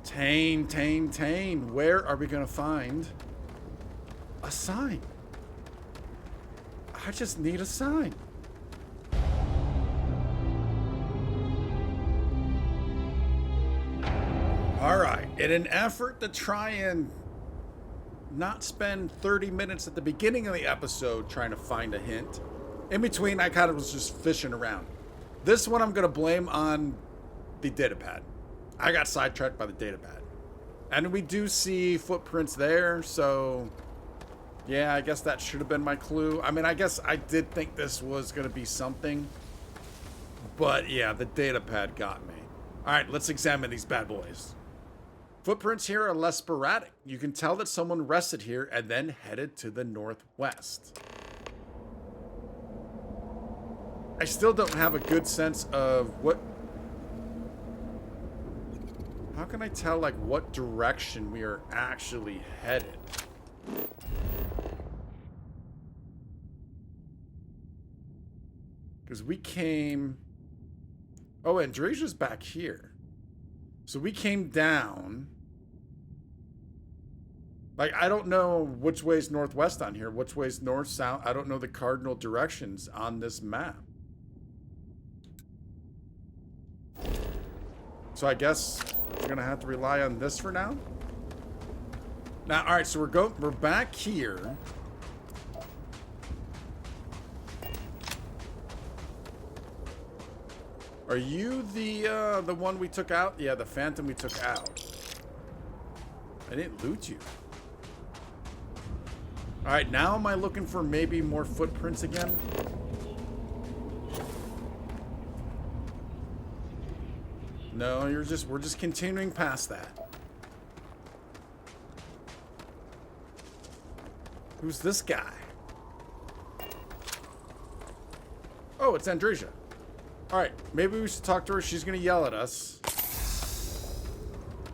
Tane. Where are we going to find a sign? I just need a sign. All right. In an effort to try and not spend 30 minutes at the beginning of the episode trying to find a hint, in between, I kind of was just fishing around. This one I'm going to blame on the datapad. I got sidetracked by the datapad. And we do see footprints there, so yeah, I guess that should have been my clue. I mean, I guess I did think this was going to be something. But yeah, the datapad got me. All right, let's examine these bad boys. Footprints here are less sporadic. You can tell that someone rested here and then headed to the northwest. I still don't have a good sense of what... How can I tell, like, what direction we are actually headed? Because we came... Oh, Andresia's back here. So we came down. Like, I don't know which way's northwest on here. Which way's north, south. I don't know the cardinal directions on this map. So I guess we're going to have to rely on this for now. Now, all right, so we're back here. Are you the one we took out? Yeah, the phantom we took out. I didn't loot you. All right, now am I looking for maybe more footprints again? No, we're just continuing past that. Who's this guy? Oh, it's Andresia. All right, maybe we should talk to her. She's gonna yell at us.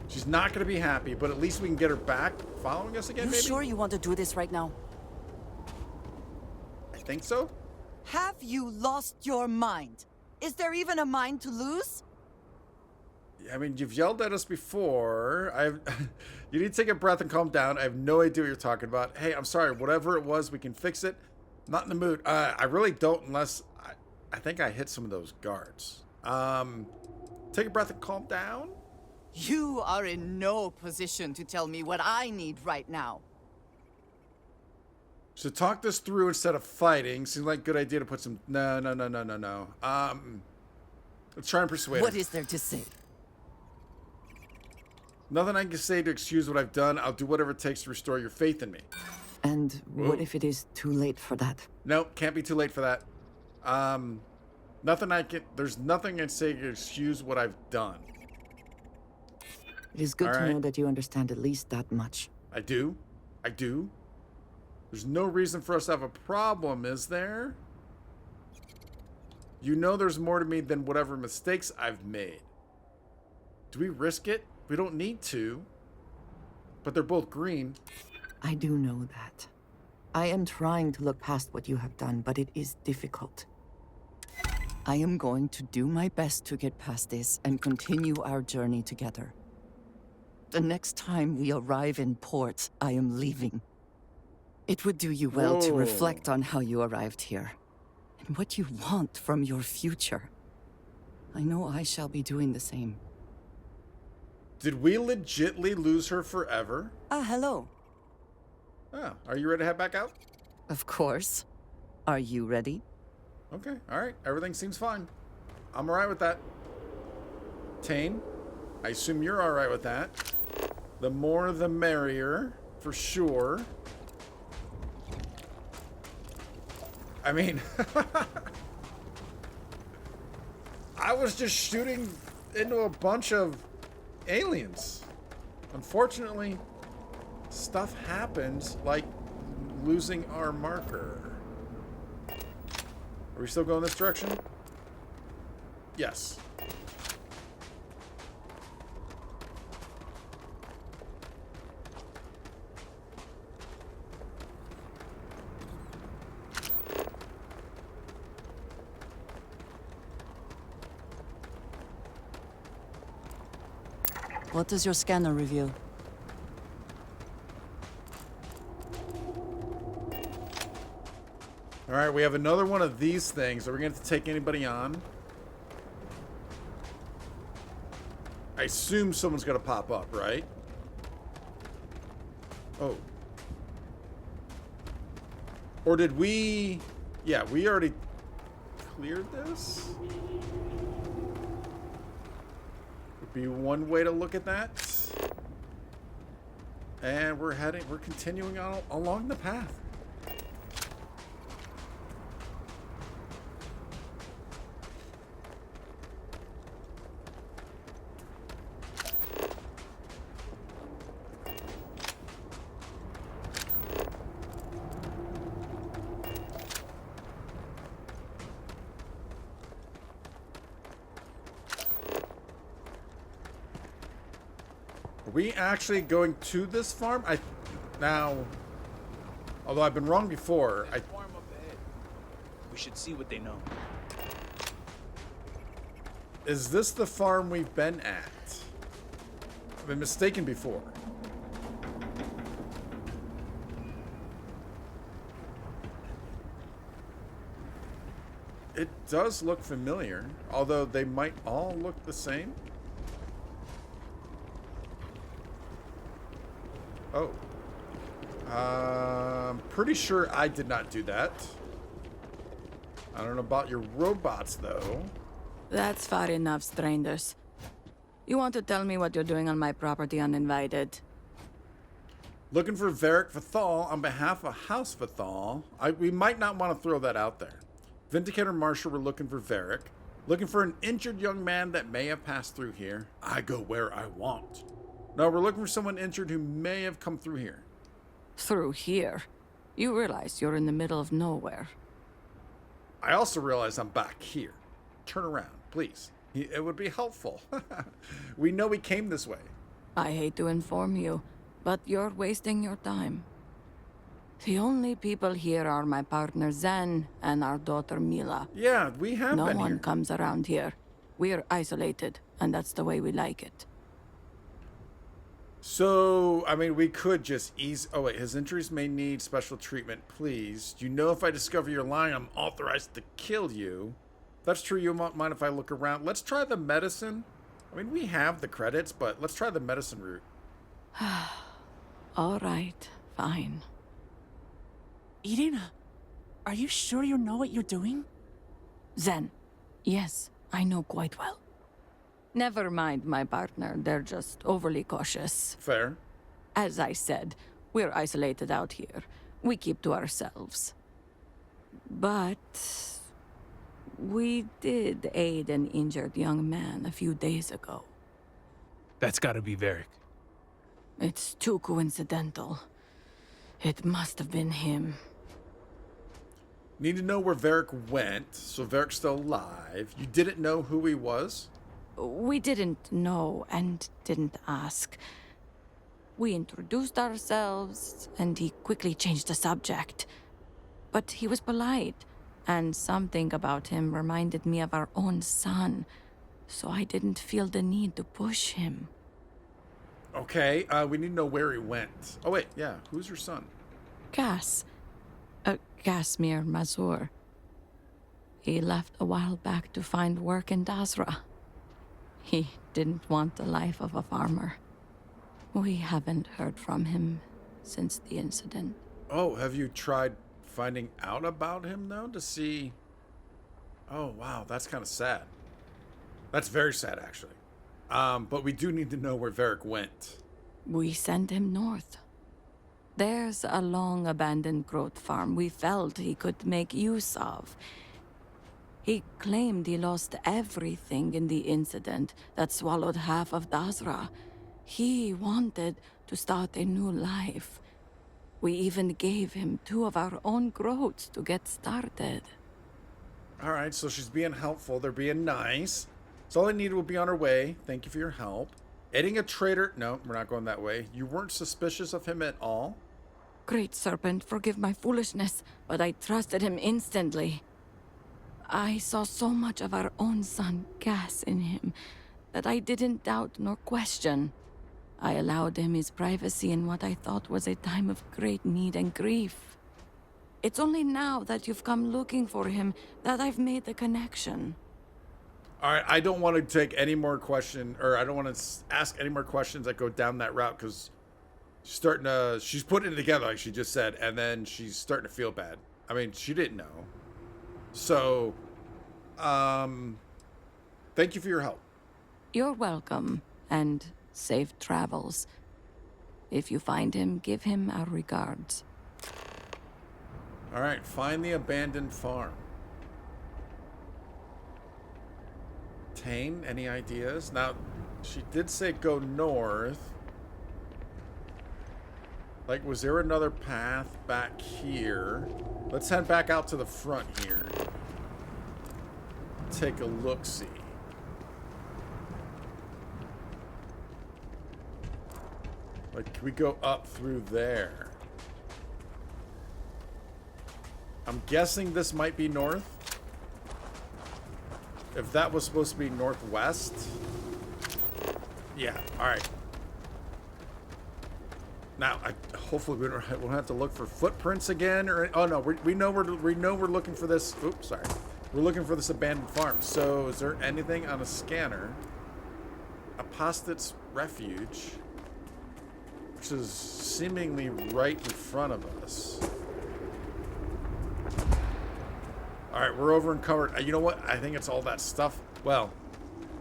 She's not gonna be happy, but at least we can get her back following us again, maybe? You sure you want to do this right now? I think so. Have you lost your mind? Is there even a mind to lose? I mean, you've yelled at us before. You need to take a breath and calm down. I have no idea what you're talking about. Hey, I'm sorry. Whatever it was, we can fix it. Not in the mood. I really don't unless... I think I hit some of those guards. Take a breath and calm down. You are in no position to tell me what I need right now. So talk this through instead of fighting. Seems like a good idea to put some... No. Let's try and persuade What her. is there to say? Nothing I can say to excuse what I've done. I'll do whatever it takes to restore your faith in me. And what if it is too late for that? No, can't be too late for that. There's nothing I can say to excuse what I've done. It is good to know that you understand at least that much. I do. There's no reason for us to have a problem, is there? You know there's more to me than whatever mistakes I've made. Do we risk it? We don't need to. But they're both green. I do know that. I am trying to look past what you have done, but it is difficult. I am going to do my best to get past this and continue our journey together. The next time we arrive in port, I am leaving. It would do you well to reflect on how you arrived here and what you want from your future. I know I shall be doing the same. Did we legitly lose her forever? Hello. Oh, are you ready to head back out? Of course. Are you ready? Okay, alright. Everything seems fine. I'm alright with that. Tane, I assume you're alright with that. The more the merrier, for sure. I mean, I was just shooting into a bunch of aliens. Unfortunately, stuff happens like losing our marker. Are we still going this direction? Yes. What does your scanner reveal? All right, we have another one of these things. Are we going to take anybody on? I assume someone's going to pop up, right? Oh. Or did we... Yeah, we already cleared this? Would be one way to look at that. And we're continuing on along the path. Are we actually going to this farm? Now, although I've been wrong before, Farm up ahead. We should see what they know. is this the farm we've been at? I've been mistaken before. It does look familiar, although they might all look the same. Oh. I'm pretty sure I did not do that. I don't know about your robots, though. That's far enough, strangers. You want to tell me what you're doing on my property uninvited? Looking for Varric Vathal on behalf of House Vathal. We might not want to throw that out there. Vindicator Marshal, we're looking for Varric. Looking for an injured young man that may have passed through here. I go where I want. No, we're looking for someone injured who may have come through here. Through here? You realize you're in the middle of nowhere. I also realize I'm back here. Turn around, please. It would be helpful. We know we came this way. I hate to inform you, but you're wasting your time. The only people here are my partner Zen and our daughter Mila. Yeah, we have No been one here. comes around here. We're isolated, and that's the way we like it. So, I mean, we could just ease... Oh, wait. His injuries may need special treatment. Please. Do you know if I discover you're lying, I'm authorized to kill you? If that's true, you won't mind if I look around. Let's try the medicine. I mean, we have the credits, but let's try the medicine route. All right, fine. Irina, are you sure you know what you're doing? Zen, yes, I know quite well. Never mind my partner, they're just overly cautious. Fair. As I said, we're isolated out here. We keep to ourselves. But we did aid an injured young man a few days ago. That's gotta be Varric. It's too coincidental. It must have been him. Need to know where Varric went, so Varric's still alive. You didn't know who he was? We didn't know and didn't ask. We introduced ourselves, and he quickly changed the subject. But he was polite, and something about him reminded me of our own son, so I didn't feel the need to push him. Okay, we need to know where he went. Oh, wait, yeah. Who's your son? Cass. Casimir Mazur. He left a while back to find work in Dasra. He didn't want the life of a farmer. We haven't heard from him since the incident. Oh, have you tried finding out about him, though, to see... Oh, wow, that's kind of sad. That's very sad, actually. But we do need to know where Varric went. We sent him north. There's a long-abandoned growth farm we felt he could make use of. He claimed he lost everything in the incident that swallowed half of Dasra. He wanted to start a new life. We even gave him 2 of our own growths to get started. All right, so she's being helpful. They're being nice. So all I needed will be on her way. Thank you for your help. Aiding a traitor... No, we're not going that way. You weren't suspicious of him at all? Great Serpent, forgive my foolishness, but I trusted him instantly. I saw so much of our own son, Cass, in him, that I didn't doubt nor question. I allowed him his privacy in what I thought was a time of great need and grief. It's only now that you've come looking for him that I've made the connection. All right, I don't want to take any more I don't want to ask any more questions that go down that route because she's putting it together like she just said, and then she's starting to feel bad. I mean, she didn't know. So, thank you for your help. You're welcome, and safe travels. If you find him, give him our regards. All right, find the abandoned farm. Tane, any ideas? Now, she did say go north. Like, was there another path back here? Let's head back out to the front here. Take a look-see. Like, can we go up through there? I'm guessing this might be north. If that was supposed to be northwest. Yeah, alright. Now, hopefully we won't have to look for footprints again. Oh no, we know we're looking for this. Oops, sorry. We're looking for this abandoned farm. So, is there anything on a scanner? Apostit's Refuge, which is seemingly right in front of us. All right, we're over and covered. You know what? I think it's all that stuff. Well,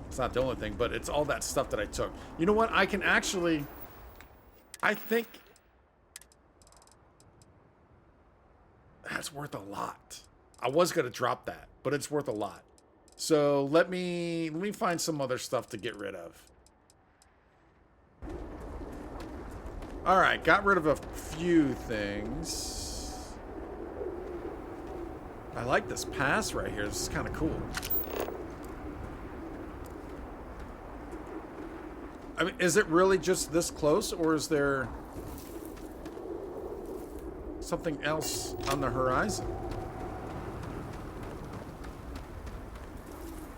it's not the only thing, but it's all that stuff that I took. You know what? I can actually... I think... That's worth a lot. I was going to drop that, but it's worth a lot. So let me find some other stuff to get rid of. All right, got rid of a few things. I like this pass right here. This is kind of cool. I mean, is it really just this close, or is there something else on the horizon?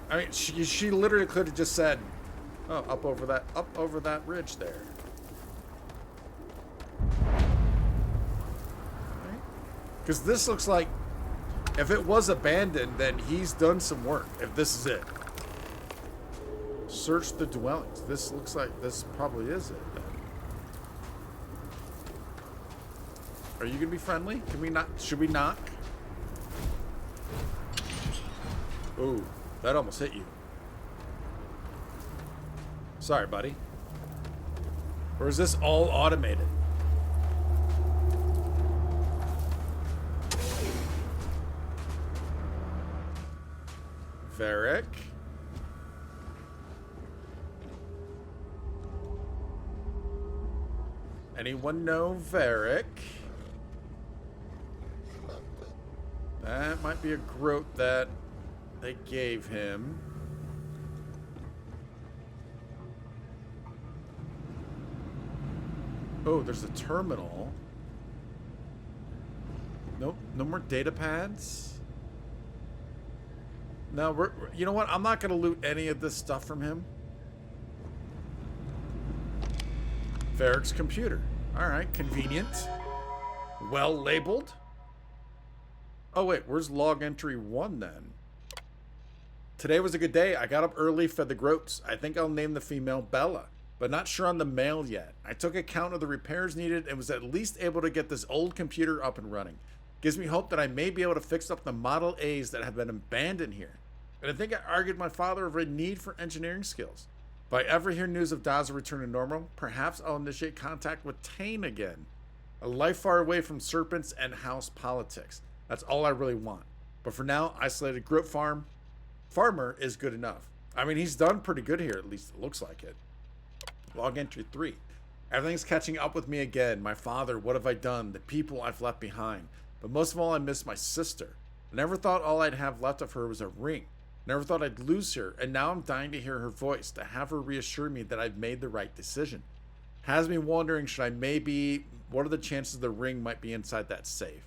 I mean, she literally could have just said, "Oh, up over that ridge there." Because this looks like, if it was abandoned, then he's done some work. If this is it. Search the dwellings. This looks like this probably is it then. Are you gonna be friendly? Can we not? Should we knock? Ooh, that almost hit you. Sorry, buddy. Or is this all automated? Varric. Anyone know Varric? That might be a groat that they gave him. Oh, there's a terminal. Nope, no more data pads. No, you know what? I'm not going to loot any of this stuff from him. Varric's computer. All right, convenient. Well labeled. Oh, wait, where's log entry 1 then? Today was a good day. I got up early, fed the groats. I think I'll name the female Bella, but not sure on the male yet. I took account of the repairs needed and was at least able to get this old computer up and running. Gives me hope that I may be able to fix up the Model A's that have been abandoned here. And I think I argued my father over a need for engineering skills. If I ever hear news of Daza return to normal, perhaps I'll initiate contact with Tane again. A life far away from serpents and house politics. That's all I really want. But for now, isolated Groat farmer is good enough. I mean, he's done pretty good here, at least it looks like it. Log entry 3. Everything's catching up with me again. My father, what have I done? The people I've left behind. But most of all, I miss my sister. I never thought all I'd have left of her was a ring. Never thought I'd lose her, and now I'm dying to hear her voice, to have her reassure me that I've made the right decision. Has me wondering, what are the chances the ring might be inside that safe?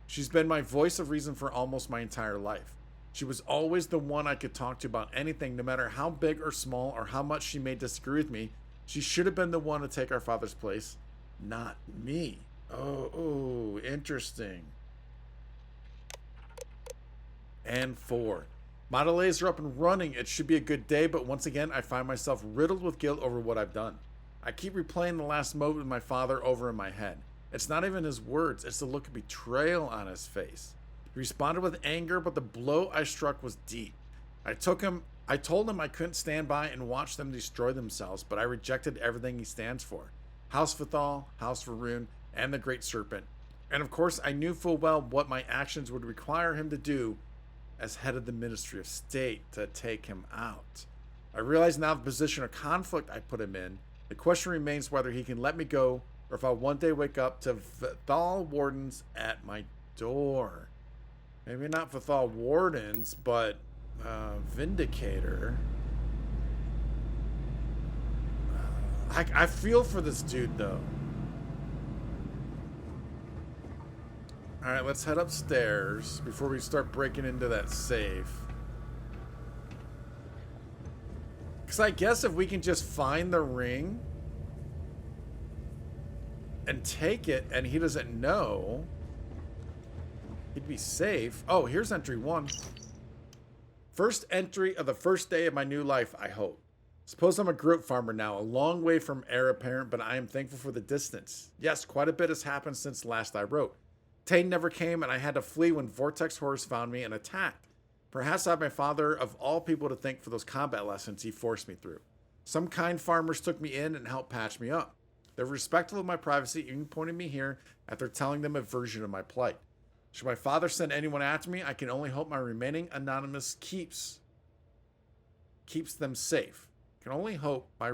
She's been my voice of reason for almost my entire life. She was always the one I could talk to about anything, no matter how big or small or how much she may disagree with me. She should have been the one to take our father's place, not me. Oh, interesting. And 4. My delays are up and running. It should be a good day, but once again, I find myself riddled with guilt over what I've done. I keep replaying the last moment with my father over in my head. It's not even his words, it's the look of betrayal on his face. He responded with anger, but the blow I struck was deep. I told him I couldn't stand by and watch them destroy themselves, but I rejected everything he stands for. House Vithal, House Varun, and the Great Serpent. And of course, I knew full well what my actions would require him to do as head of the Ministry of State to take him out. I realize now the position of conflict I put him in. The question remains whether he can let me go or if I'll one day wake up to Vithal Wardens at my door. Maybe not Vithal Wardens, but Vindicator. I feel for this dude, though. Alright, let's head upstairs before we start breaking into that safe. Because I guess if we can just find the ring and take it and he doesn't know, he'd be safe. Oh, here's entry 1. First entry of the first day of my new life, I hope. Suppose I'm a goat farmer now, a long way from heir apparent, but I am thankful for the distance. Yes, quite a bit has happened since last I wrote. Tane never came, and I had to flee when Vortex Horse found me and attacked. Perhaps I have my father, of all people, to thank for those combat lessons he forced me through. Some kind farmers took me in and helped patch me up. They were respectful of my privacy, even pointing me here after telling them a version of my plight. Should my father send anyone after me, I can only hope my remaining anonymous keeps them safe. Can only hope by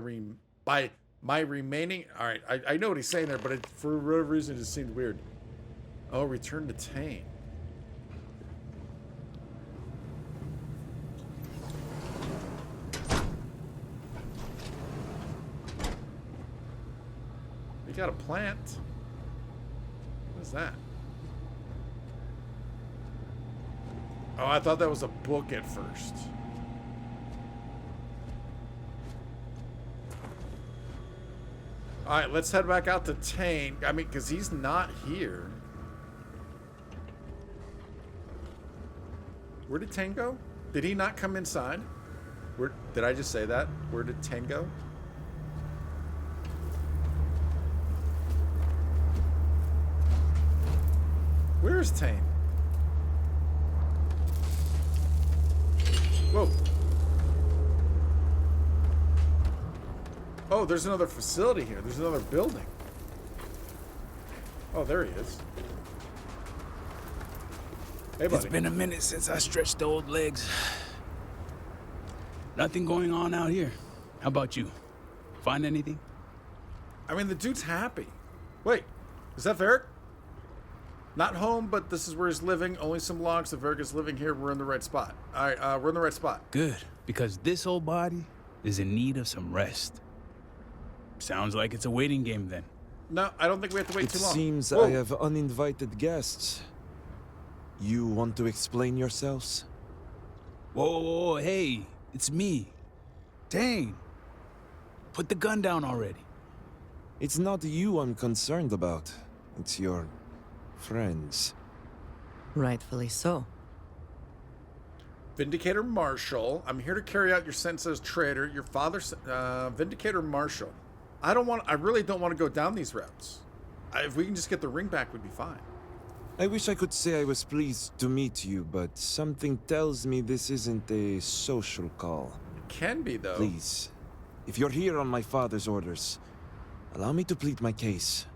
my remaining... Alright, I know what he's saying there, but for whatever reason it just seemed weird. Oh, return to Tane. We got a plant. What is that? Oh, I thought that was a book at first. Alright, let's head back out to Tane. I mean, because he's not here. Where did Tane go? Did he not come inside? Did I just say that? Where did Tane go? Where is Tane? Whoa. Oh, there's another facility here. There's another building. Oh, there he is. Hey, buddy. It's been a minute since I stretched the old legs. Nothing going on out here. How about you? Find anything? I mean, the dude's happy. Wait, is that Varric? Not home, but this is where he's living. Only some logs. If Varric is living here, we're in the right spot. All right, we're in the right spot. Good, because this old body is in need of some rest. Sounds like it's a waiting game then. No, I don't think we have to wait too long. It seems Whoa. I have uninvited guests. You want to explain yourselves? Whoa, hey, it's me. Dang. Put the gun down already. It's not you I'm concerned about. It's your friends. Rightfully so. Vindicator Marshall, I'm here to carry out your sentence as traitor. Your father's Vindicator Marshall. I really don't want to go down these routes. If we can just get the ring back, we'd be fine. I wish I could say I was pleased to meet you, but something tells me this isn't a social call. It can be, though. Please, if you're here on my father's orders, allow me to plead my case.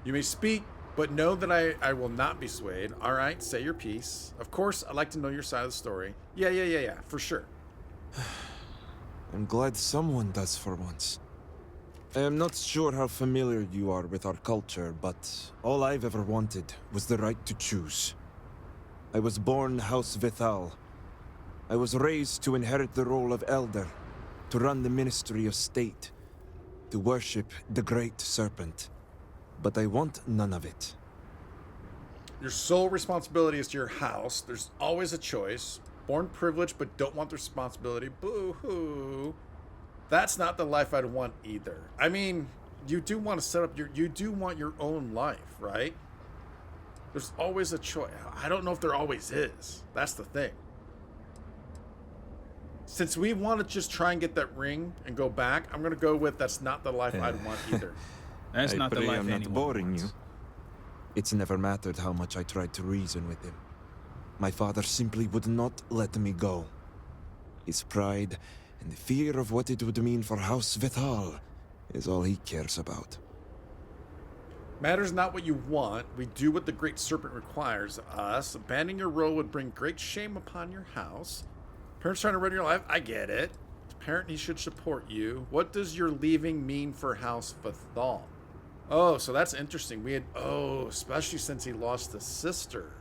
You may speak, but know that I will not be swayed. All right, say your piece. Of course, I'd like to know your side of the story. Yeah, for sure. I'm glad someone does for once. I am not sure how familiar you are with our culture, but all I've ever wanted was the right to choose. I was born House Vithal. I was raised to inherit the role of elder, to run the Ministry of State, to worship the Great Serpent. But I want none of it. Your sole responsibility is to your house. There's always a choice. Born privileged, but don't want the responsibility. Boo-hoo. That's not the life I'd want either. I mean, you do want to set up you do want your own life, right? There's always a choice. I don't know if there always is. That's the thing. Since we want to just try and get that ring and go back, I'm going to go with that's not the life I'd want either. That's not the pray life I'm not anyone boring wants. you. It's never mattered how much I tried to reason with him. My father simply would not let me go. His pride and the fear of what it would mean for House Vithal is all he cares about. Matters not what you want. We do what the Great Serpent requires of us. Abandoning your role would bring great shame upon your house. Parents trying to run your life. I get it. As a parent, he should support you. What does your leaving mean for House Vithal? Oh, so that's interesting. Especially since he lost a sister.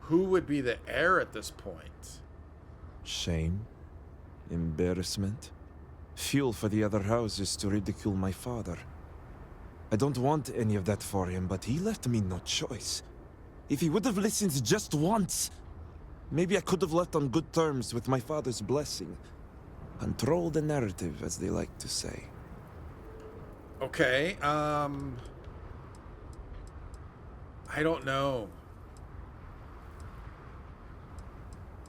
Who would be the heir at this point? Shame? Embarrassment? Fuel for the other houses to ridicule my father. I don't want any of that for him, but he left me no choice. If he would have listened just once, maybe I could have left on good terms with my father's blessing. Control the narrative, as they like to say. Okay, I don't know.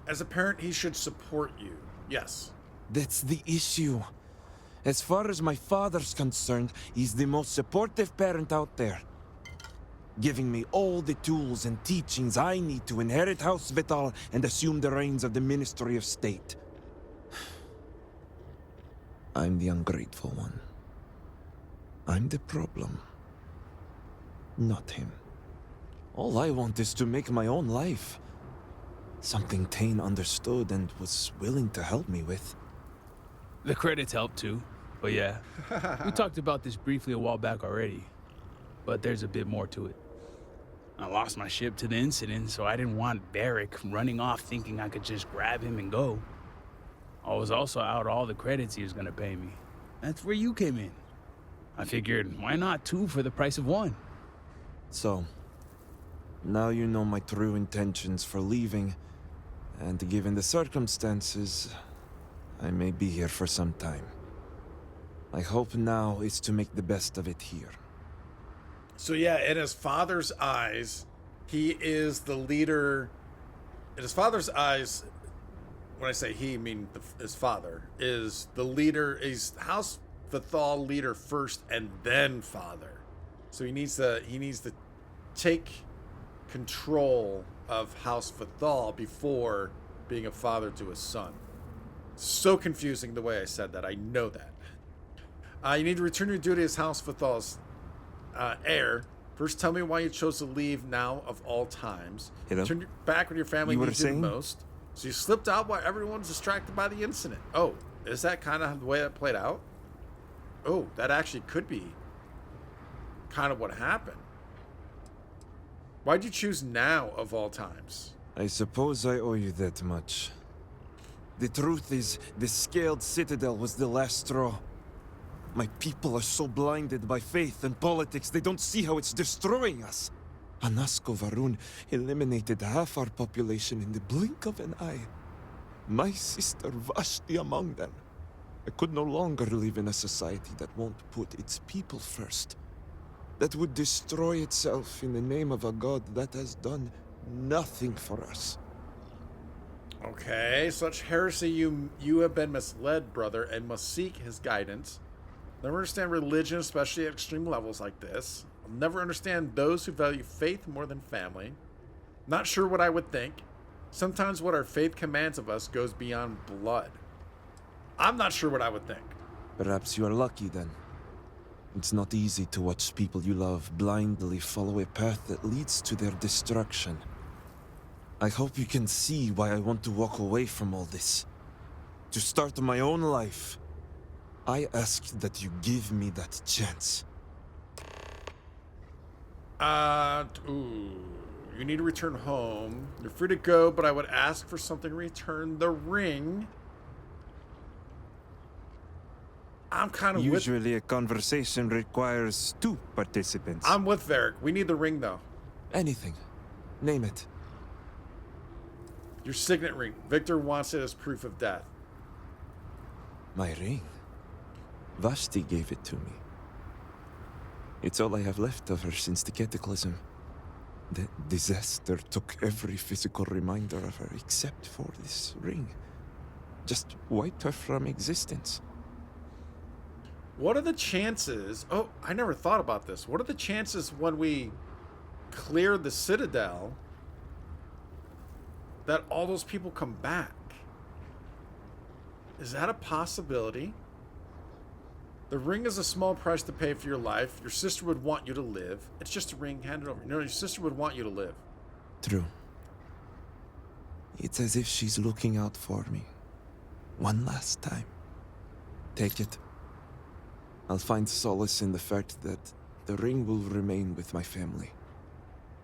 As a parent, he should support you. Yes. That's the issue. As far as my father's concerned, he's the most supportive parent out there. Giving me all the tools and teachings I need to inherit House Vithal and assume the reins of the Ministry of State. I'm the ungrateful one. I'm the problem. Not him. All I want is to make my own life. Something Tane understood and was willing to help me with. The credits help too. But yeah, we talked about this briefly a while back already. But there's a bit more to it. I lost my ship to the incident, so I didn't want Barrick running off thinking I could just grab him and go. I was also out all the credits he was gonna pay me. That's where you came in. I figured, why not 2 for the price of 1? So, now you know my true intentions for leaving, and given the circumstances, I may be here for some time. My hope now is to make the best of it here. So yeah, in his father's eyes, he is the leader. In his father's eyes, when I say he, I mean his father, is the leader. He's House Vithal leader first and then father. So he needs to take control of House Vithal before being a father to his son. So confusing the way I said that. I know that. You need to return your duty as House Vithal's heir. First, tell me why you chose to leave now of all times. Hello? Turn back when your family You were needs you the saying? most. So you slipped out while everyone's distracted by the incident. Oh, is that kind of the way that played out? Oh, that actually could be kind of what happened. Why'd you choose now of all times? I suppose I owe you that much. The truth is, the scaled citadel was the last straw. My people are so blinded by faith and politics, they don't see how it's destroying us. Anasko Varun eliminated half our population in the blink of an eye. My sister Vashti among them. I could no longer live in a society that won't put its people first. That would destroy itself in the name of a god that has done nothing for us. Okay, such heresy you have been misled, brother, and must seek his guidance. Never understand religion, especially at extreme levels like this. I'll never understand those who value faith more than family. Not sure what I would think. Sometimes what our faith commands of us goes beyond blood. I'm not sure what I would think. Perhaps you are lucky then. It's not easy to watch people you love blindly follow a path that leads to their destruction. I hope you can see why I want to walk away from all this. To start my own life. I ask that you give me that chance. You need to return home. You're free to go, but I would ask for something in return. The ring. I'm kind of Usually a conversation requires 2 participants. I'm with Varric. We need the ring, though. Anything. Name it. Your signet ring. Victor wants it as proof of death. My ring? Vashti gave it to me. It's all I have left of her since the cataclysm. The disaster took every physical reminder of her except for this ring. Just wiped her from existence. What are the chances? Oh, I never thought about this. What are the chances when we clear the Citadel that all those people come back? Is that a possibility? The ring is a small price to pay for your life. Your sister would want you to live. It's just a ring, hand it over. No, your sister would want you to live. True. It's as if she's looking out for me. One last time. Take it. I'll find solace in the fact that the ring will remain with my family.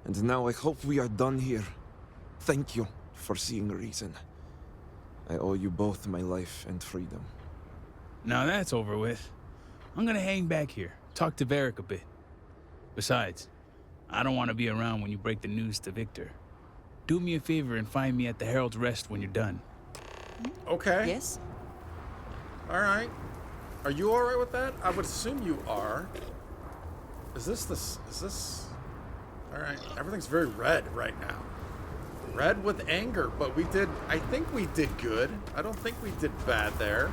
And now I hope we are done here. Thank you for seeing reason. I owe you both my life and freedom. Now that's over with. I'm gonna hang back here, talk to Varric a bit. Besides, I don't want to be around when you break the news to Victor. Do me a favor and find me at the Herald's Rest when you're done. Okay. Yes? All right. Are you all right with that? I would assume you are. Is this... All right. Everything's very red right now. Red with anger, but I think we did good. I don't think we did bad there.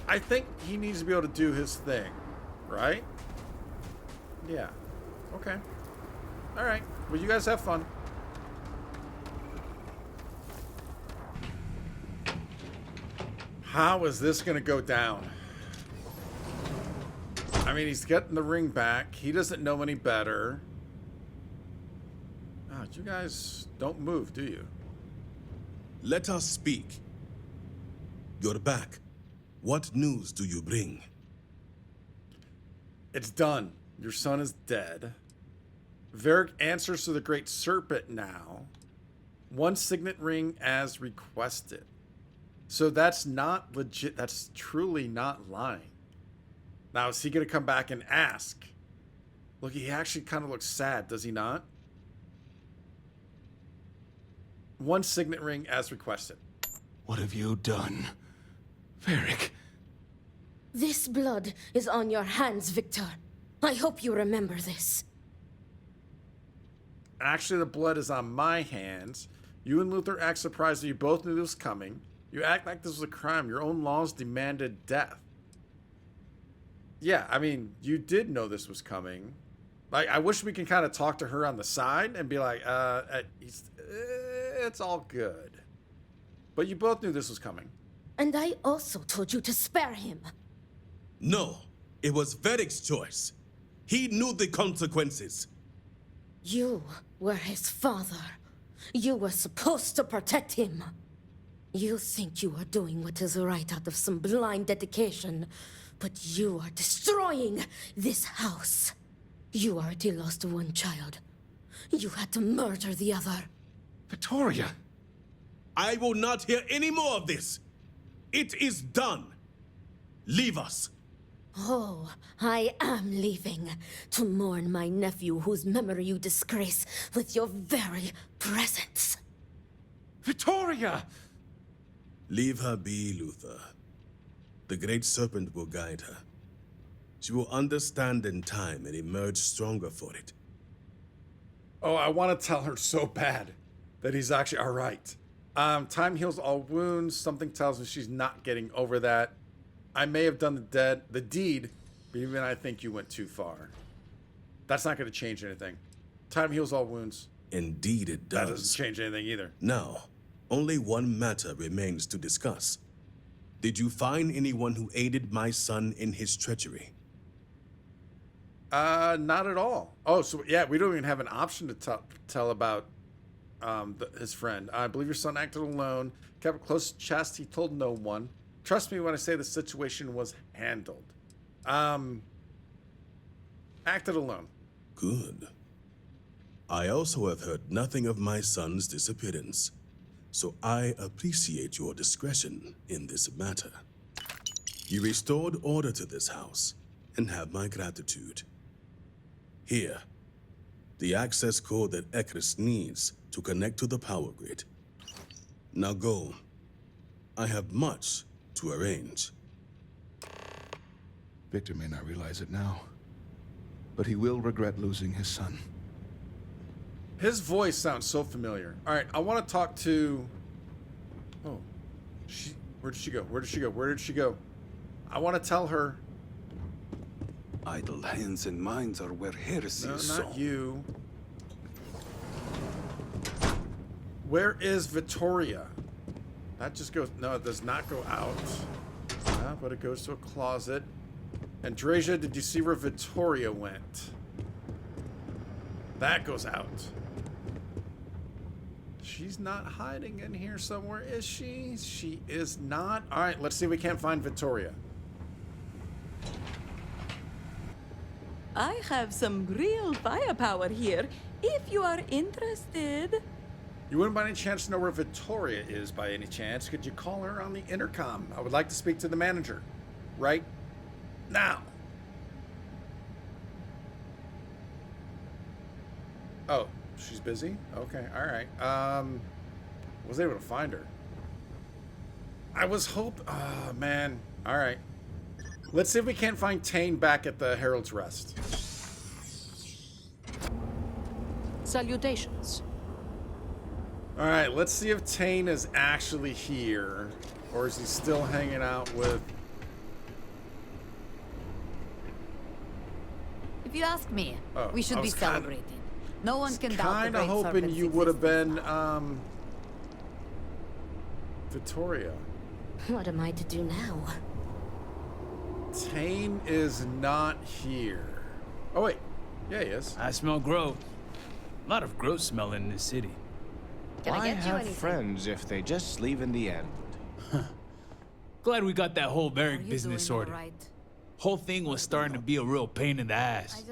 I think he needs to be able to do his thing, right? Yeah. Okay. All right. Well, you guys have fun. How is this going to go down? I mean, he's getting the ring back. He doesn't know any better. Oh, you guys don't move, do you? Let us speak. You're back. What news do you bring? It's done. Your son is dead. Varric answers to the Great Serpent now. One signet ring as requested. So that's not legit. That's truly not lying. Now, is he going to come back and ask? Look, he actually kind of looks sad, does he not? One signet ring as requested. What have you done, Varric? This blood is on your hands, Victor. I hope you remember this. Actually, the blood is on my hands. You and Luther act surprised that you both knew this was coming. You act like this was a crime. Your own laws demanded death. Yeah, I mean, you did know this was coming. Like, I wish we can kind of talk to her on the side and be like, it's all good. But you both knew this was coming. And I also told you to spare him. No, it was Varric's choice. He knew the consequences. You were his father. You were supposed to protect him. You think you are doing what is right out of some blind dedication, but you are destroying this house. You already lost one child. You had to murder the other. Victoria! I will not hear any more of this. It is done. Leave us. Oh, I am leaving to mourn my nephew whose memory you disgrace with your very presence. Victoria! Leave her be, Luther. The Great Serpent will guide her. She will understand in time and emerge stronger for it. Oh, I want to tell her so bad that he's actually all right. Time heals all wounds. Something tells me she's not getting over that. I may have done the deed, but even I think you went too far. That's not going to change anything. Time heals all wounds. Indeed it That does. doesn't change anything either. Now, only one matter remains to discuss. Did you find anyone who aided my son in his treachery? Not at all. Oh, so yeah, we don't even have an option to tell about his friend. I believe your son acted alone, kept a close chest. He told no one. Trust me when I say the situation was handled. Acted alone. Good. I also have heard nothing of my son's disappearance, so I appreciate your discretion in this matter. You restored order to this house, and have my gratitude. Here, the access code that Ekris needs to connect to the power grid. Now go. I have much to arrange. Victor may not realize it now, but he will regret losing his son. His voice sounds so familiar. All right, I want to talk to... Oh, where did she go? Where did she go? Where did she go? I want to tell her... Idle hands and minds are where heresy No, is not sown. you. Where is Vittoria? That just goes... No, it does not go out. Yeah, but it goes to a closet. Andreja, did you see where Vittoria went? That goes out. She's not hiding in here somewhere, is she? She is not. All right, let's see if we can't find Vittoria. I have some real firepower here, if you are interested. You wouldn't by any chance know where Vittoria is by any chance? Could you call her on the intercom? I would like to speak to the manager. Right now. Oh, she's busy? Okay, alright. Was able to find her. I was oh man. Alright. Let's see if we can't find Tane back at the Herald's Rest. Salutations. Alright, let's see if Tane is actually here. Or is he still hanging out with... If you ask me, Oh, we should I be was kinda- celebrating. No one can doubt the Kinda great hoping serpent's you would have existence. been, Vittoria. What am I to do now? Tane is not here. Oh, wait. Yeah, he is. I smell growth. A lot of growth smell in this city. Can I Why get you have anything? friends if they just leave in the end? Glad we got that whole Are barrack you business doing all sorted. right? Whole thing was starting to be a real pain in the ass.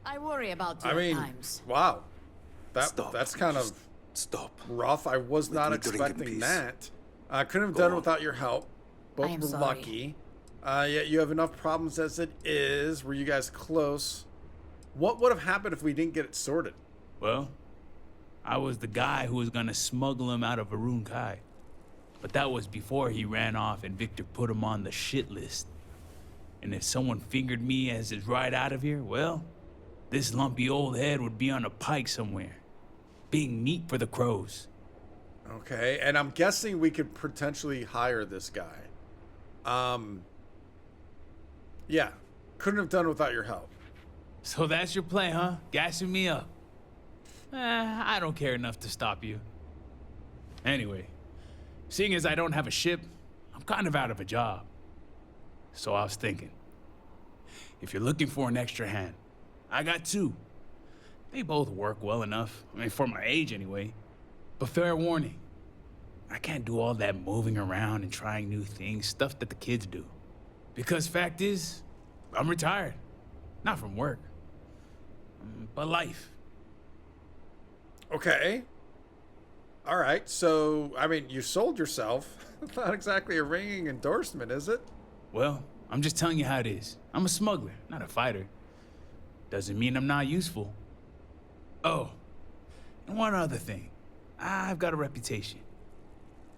I worry about you I mean, at times. wow. Stop. That's kind of Just stop. rough. I was not me drink in expecting peace. that. I couldn't have Go done it on. without your help. Both I am were sorry. lucky. Yet you have enough problems as it is. Were you guys close? What would have happened if we didn't get it sorted? Well, I was the guy who was gonna smuggle him out of Arun Kai. But that was before he ran off and Victor put him on the shit list. And if someone fingered me as his ride out of here, well, this lumpy old head would be on a pike somewhere, being meat for the crows. Okay, and I'm guessing we could potentially hire this guy. Yeah, couldn't have done it without your help. So that's your play, huh? Gassing me up. I don't care enough to stop you. Anyway, seeing as I don't have a ship, I'm kind of out of a job. So I was thinking, if you're looking for an extra hand, I got two. They both work well enough. I mean, for my age anyway. But fair warning, I can't do all that moving around and trying new things, stuff that the kids do. Because fact is, I'm retired. Not from work, but life. Okay. All right, so, I mean, you sold yourself. Not exactly a ringing endorsement, is it? Well, I'm just telling you how it is. I'm a smuggler, not a fighter. Doesn't mean I'm not useful. Oh, and one other thing. I've got a reputation.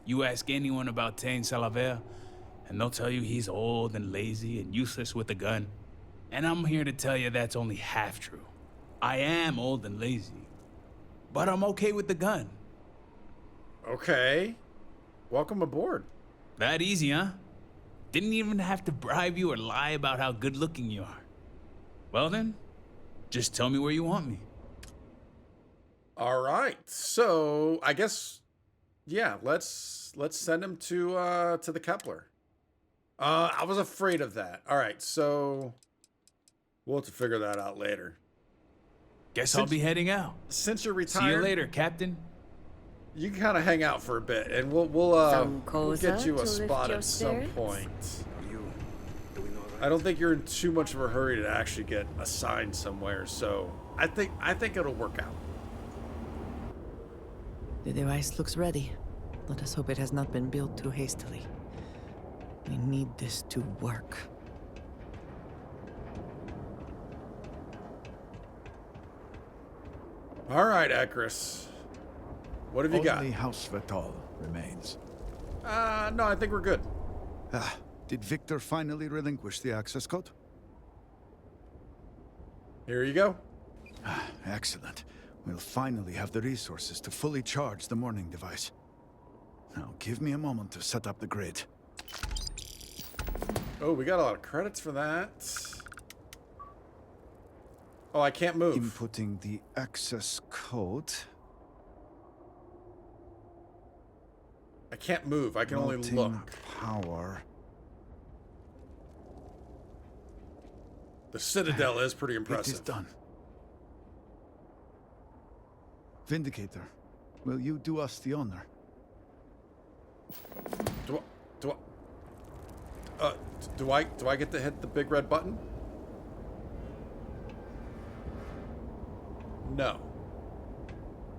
You ask anyone about Tane Salaver, and they'll tell you he's old and lazy and useless with a gun. And I'm here to tell you that's only half true. I am old and lazy, but I'm okay with the gun. Okay. Welcome aboard. That easy, huh? Didn't even have to bribe you or lie about how good looking you are. Well then, just tell me where you want me. All right. So, I guess yeah, let's send him to the Kepler. I was afraid of that. All right. So, we'll have to figure that out later. Guess I'll be heading out. Since you're retired, See you later, Captain. you can kind of hang out for a bit, and we'll Some get cosa you to a lift spot your at some spirits? point. Are you doing all right? I don't think you're in too much of a hurry to actually get assigned somewhere, so I think it'll work out. The device looks ready. Let us hope it has not been built too hastily. We need this to work. All right, Ekris. What have you got? Only House Vital remains. No, I think we're good. Ah, Did Victor finally relinquish the access code? Here you go. Excellent. We'll finally have the resources to fully charge the morning device. Now, give me a moment to set up the grid. Oh, we got a lot of credits for that. Oh, I can't move. Inputting the access code. I can't move. I can only look. Power. The Citadel is pretty It impressive. is done. Vindicator, will you do us the honor? Do I get to hit the big red button? No.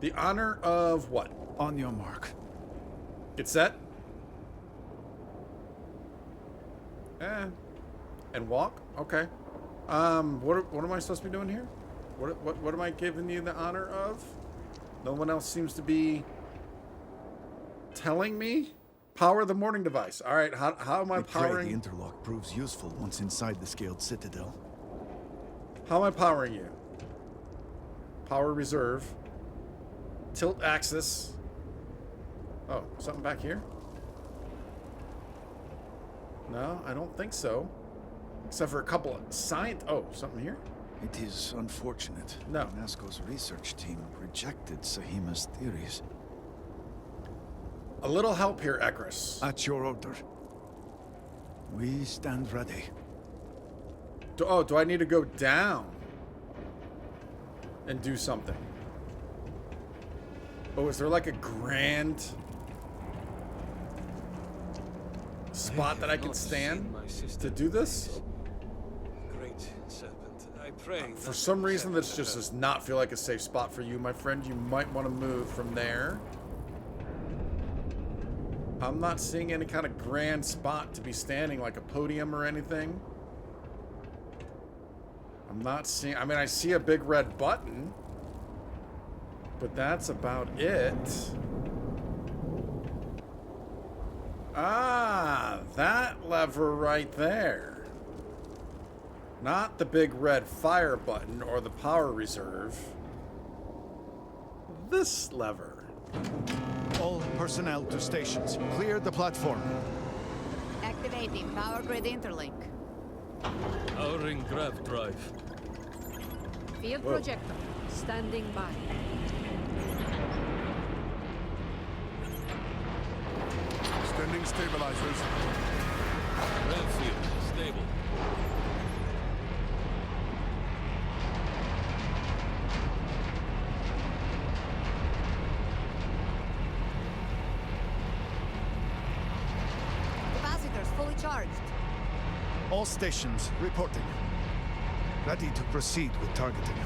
The honor of what? On your mark. Get set. And walk? Okay. What am I supposed to be doing here? What am I giving you the honor of? No one else seems to be telling me. Power the morning device. All right, how am I powering? The interlock proves useful once inside the scaled citadel. How am I powering you? Power reserve. Tilt axis. Oh, something back here? No, I don't think so. Except for a couple of science. Oh, something here? It is unfortunate. No. NASCO's research team rejected Sahima's theories. A little help here, Ekris. At your order. We stand ready. Do I need to go down and do something? Oh, is there like a grand spot that I can stand to do this? Great serpent, I pray. For some reason, this just does not feel like a safe spot for you, my friend. You might want to move from there. I'm not seeing any kind of grand spot to be standing, like a podium or anything. I'm not seeing... I mean, I see a big red button. But that's about it. Ah, that lever right there. Not the big red fire button or the power reserve. This lever. All personnel to stations. Clear the platform. Activating power grid interlink. Powering grav drive. Field projector. Standing by. Extending stabilizers. Grav field stable. Capacitors fully charged. All stations reporting. Ready to proceed with targeting.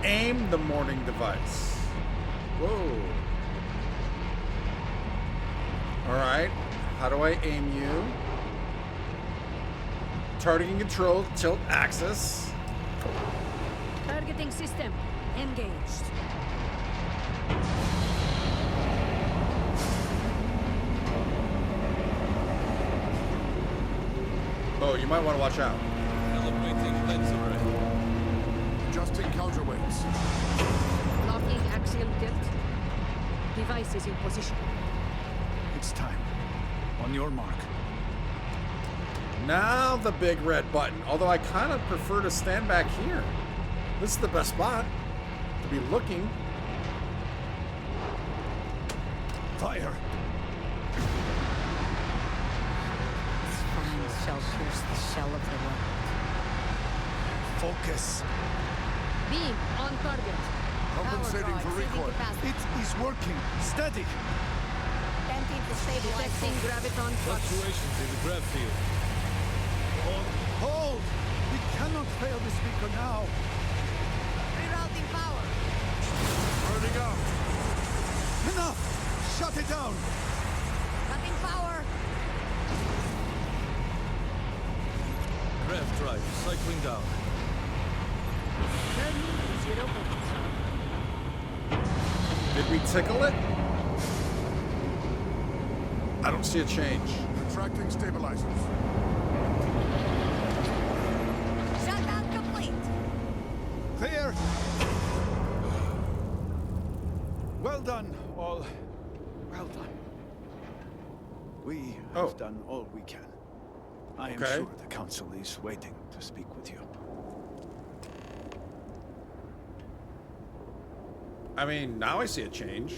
Aim the morning device. Whoa. Alright. How do I aim you? Targeting control, tilt axis. Targeting system engaged. Oh, you might want to watch out. Calibrating lens array. Adjusting counterweights. Locking axial tilt. Device is in position. It's time. On your mark. Now the big red button. Although I kind of prefer to stand back here. This is the best spot to be looking. Fire. Shall pierce the shell of the world. Focus. Beam on target. Compensating for recoil. It is working. Steady. Attempting to stabilize. Detecting graviton flux. Fluctuations in the grav field. Hold! We cannot fail this beacon now. Rerouting power. Burning out. Enough! Shut it down! Cutting power. Grav drive cycling down. Turning 0 point. Did we tickle it? I don't see a change. Retracting stabilizers. Shutdown complete. Clear! Well done, all. Well done. We have done all we can. I am sure the Council is waiting to speak with you. I mean, now I see a change.